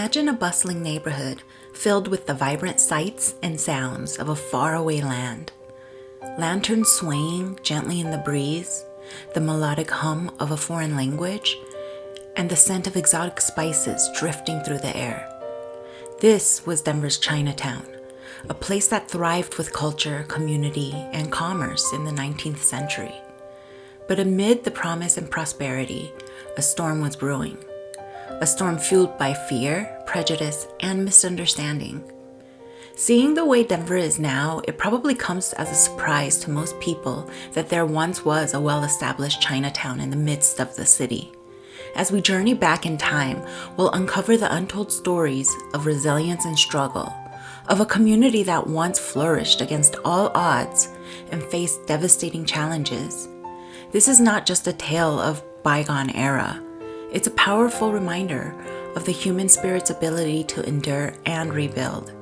Imagine a bustling neighborhood filled with the vibrant sights and sounds of a faraway land. Lanterns swaying gently in the breeze, the melodic hum of a foreign language, and the scent of exotic spices drifting through the air. This was Denver's Chinatown, a place that thrived with culture, community, and commerce in the 19th century. But amid the promise and prosperity, a storm was brewing. A storm fueled by fear, prejudice, and misunderstanding. Seeing the way Denver is now, it probably comes as a surprise to most people that there once was a well-established Chinatown in the midst of the city. As we journey back in time, we'll uncover the untold stories of resilience and struggle, of a community that once flourished against all odds and faced devastating challenges. This is not just a tale of bygone era. It's a powerful reminder of the human spirit's ability to endure and rebuild.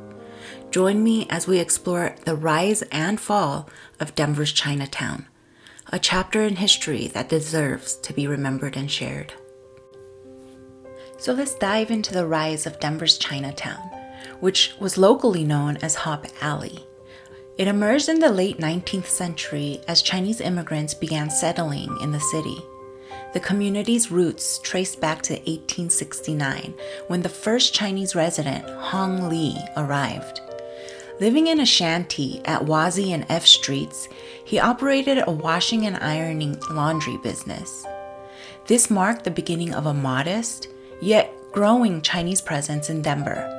Join me as we explore the rise and fall of Denver's Chinatown, a chapter in history that deserves to be remembered and shared. So let's dive into the rise of Denver's Chinatown, which was locally known as Hop Alley. It emerged in the late 19th century as Chinese immigrants began settling in the city. The community's roots trace back to 1869, when the first Chinese resident, Hong Li, arrived. Living in a shanty at Wazi and F Streets, he operated a washing and ironing laundry business. This marked the beginning of a modest, yet growing Chinese presence in Denver.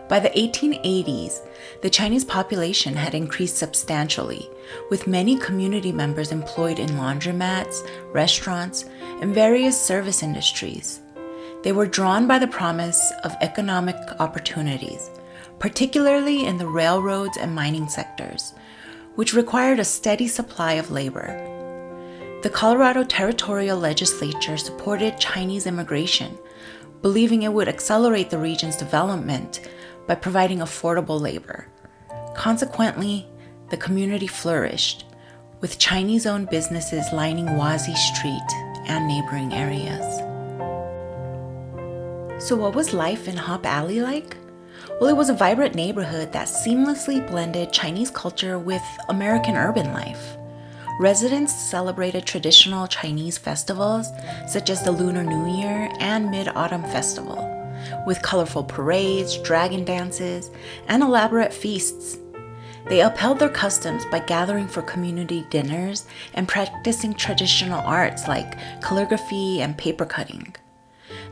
By the 1880s, the Chinese population had increased substantially, with many community members employed in laundromats, restaurants, and various service industries. They were drawn by the promise of economic opportunities, particularly in the railroads and mining sectors, which required a steady supply of labor. The Colorado Territorial Legislature supported Chinese immigration, believing it would accelerate the region's development by providing affordable labor. Consequently, the community flourished, with Chinese-owned businesses lining Wazi Street and neighboring areas. So what was life in Hop Alley like? Well, it was a vibrant neighborhood that seamlessly blended Chinese culture with American urban life. Residents celebrated traditional Chinese festivals such as the Lunar New Year and Mid-Autumn Festival, with colorful parades, dragon dances, and elaborate feasts. They upheld their customs by gathering for community dinners and practicing traditional arts like calligraphy and paper cutting.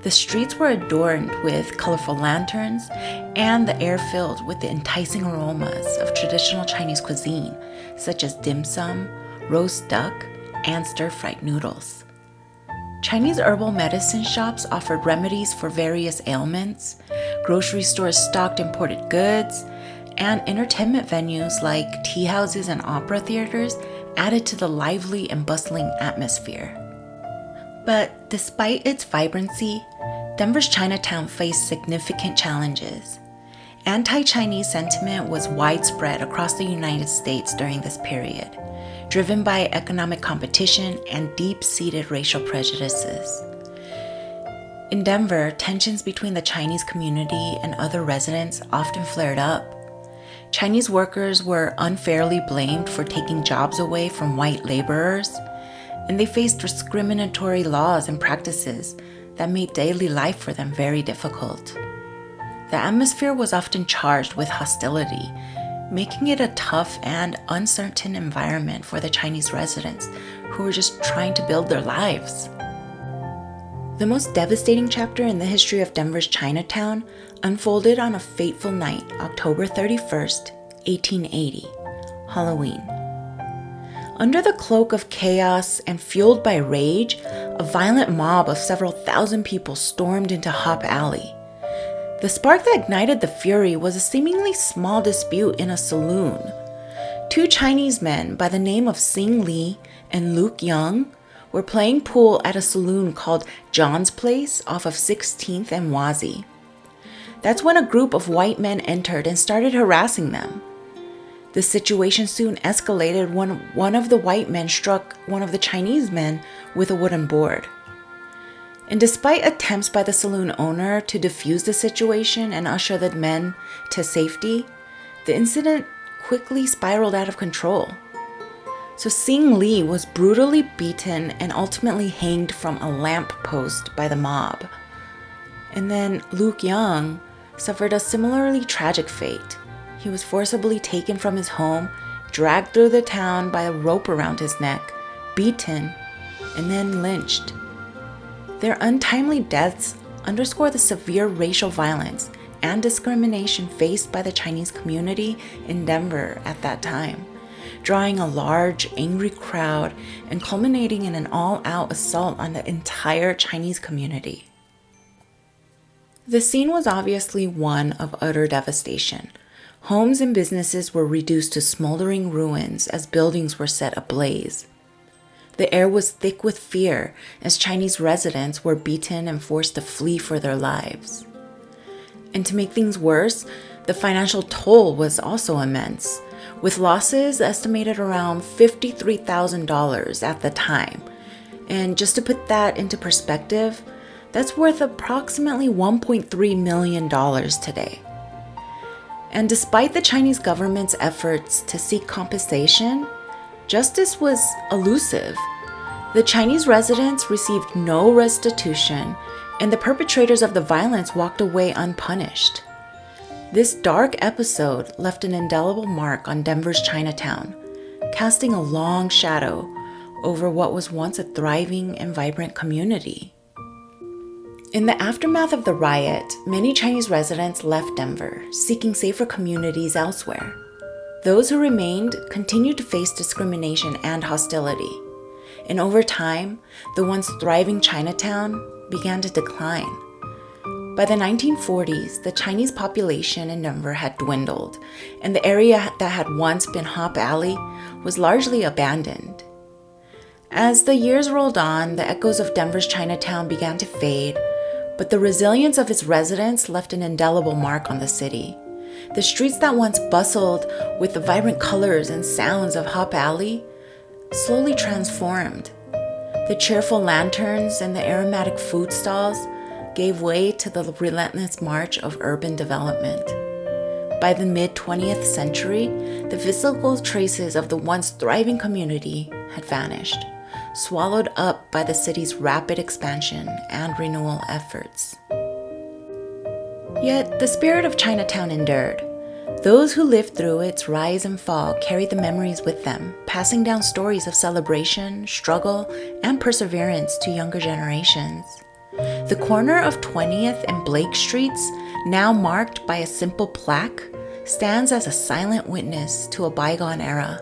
The streets were adorned with colorful lanterns, and the air filled with the enticing aromas of traditional Chinese cuisine, such as dim sum, roast duck, and stir-fried noodles. Chinese herbal medicine shops offered remedies for various ailments, grocery stores stocked imported goods, and entertainment venues like tea houses and opera theaters added to the lively and bustling atmosphere. But despite its vibrancy, Denver's Chinatown faced significant challenges. Anti-Chinese sentiment was widespread across the United States during this period, driven by economic competition and deep-seated racial prejudices. In Denver, tensions between the Chinese community and other residents often flared up. Chinese workers were unfairly blamed for taking jobs away from white laborers, and they faced discriminatory laws and practices that made daily life for them very difficult. The atmosphere was often charged with hostility, making it a tough and uncertain environment for the Chinese residents who were just trying to build their lives. The most devastating chapter in the history of Denver's Chinatown unfolded on a fateful night, October 31st, 1880, Halloween. Under the cloak of chaos and fueled by rage, a violent mob of several thousand people stormed into Hop Alley. The spark that ignited the fury was a seemingly small dispute in a saloon. Two Chinese men by the name of Sing Li and Luke Young were playing pool at a saloon called John's Place off of 16th and Wazi. That's when a group of white men entered and started harassing them. The situation soon escalated when one of the white men struck one of the Chinese men with a wooden board. And despite attempts by the saloon owner to defuse the situation and usher the men to safety, the incident quickly spiraled out of control. So Sing Lee was brutally beaten and ultimately hanged from a lamp post by the mob. And then Luke Young suffered a similarly tragic fate. He was forcibly taken from his home, dragged through the town by a rope around his neck, beaten, and then lynched. Their untimely deaths underscore the severe racial violence and discrimination faced by the Chinese community in Denver at that time, drawing a large, angry crowd and culminating in an all-out assault on the entire Chinese community. The scene was obviously one of utter devastation. Homes and businesses were reduced to smoldering ruins as buildings were set ablaze. The air was thick with fear as Chinese residents were beaten and forced to flee for their lives. And to make things worse, the financial toll was also immense, with losses estimated around $53,000 at the time. And just to put that into perspective, that's worth approximately $1.3 million today. And despite the Chinese government's efforts to seek compensation, justice was elusive. The Chinese residents received no restitution, and the perpetrators of the violence walked away unpunished. This dark episode left an indelible mark on Denver's Chinatown, casting a long shadow over what was once a thriving and vibrant community. In the aftermath of the riot, many Chinese residents left Denver, seeking safer communities elsewhere. Those who remained continued to face discrimination and hostility. And over time, the once thriving Chinatown began to decline. By the 1940s, the Chinese population in Denver had dwindled, and the area that had once been Hop Alley was largely abandoned. As the years rolled on, the echoes of Denver's Chinatown began to fade, but the resilience of its residents left an indelible mark on the city. The streets that once bustled with the vibrant colors and sounds of Hop Alley slowly transformed. The cheerful lanterns and the aromatic food stalls gave way to the relentless march of urban development. By the mid-20th century, the physical traces of the once thriving community had vanished, swallowed up by the city's rapid expansion and renewal efforts. Yet the spirit of Chinatown endured. Those who lived through its rise and fall carried the memories with them, passing down stories of celebration, struggle, and perseverance to younger generations. The corner of 20th and Blake Streets, now marked by a simple plaque, stands as a silent witness to a bygone era.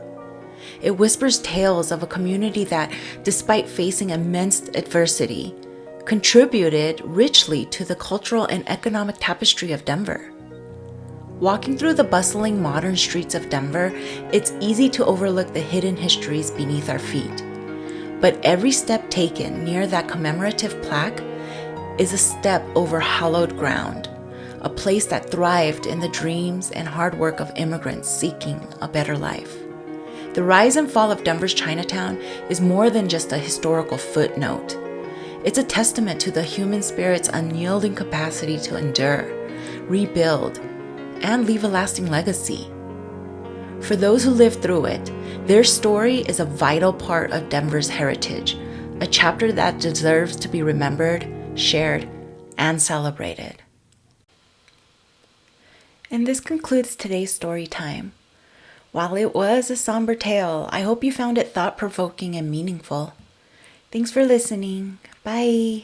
It whispers tales of a community that, despite facing immense adversity, contributed richly to the cultural and economic tapestry of Denver. Walking through the bustling modern streets of Denver, it's easy to overlook the hidden histories beneath our feet. But every step taken near that commemorative plaque is a step over hallowed ground, a place that thrived in the dreams and hard work of immigrants seeking a better life. The rise and fall of Denver's Chinatown is more than just a historical footnote. It's a testament to the human spirit's unyielding capacity to endure, rebuild, and leave a lasting legacy. For those who lived through it, their story is a vital part of Denver's heritage, a chapter that deserves to be remembered, shared, and celebrated. And this concludes today's story time. While it was a somber tale, I hope you found it thought-provoking and meaningful. Thanks for listening. Bye.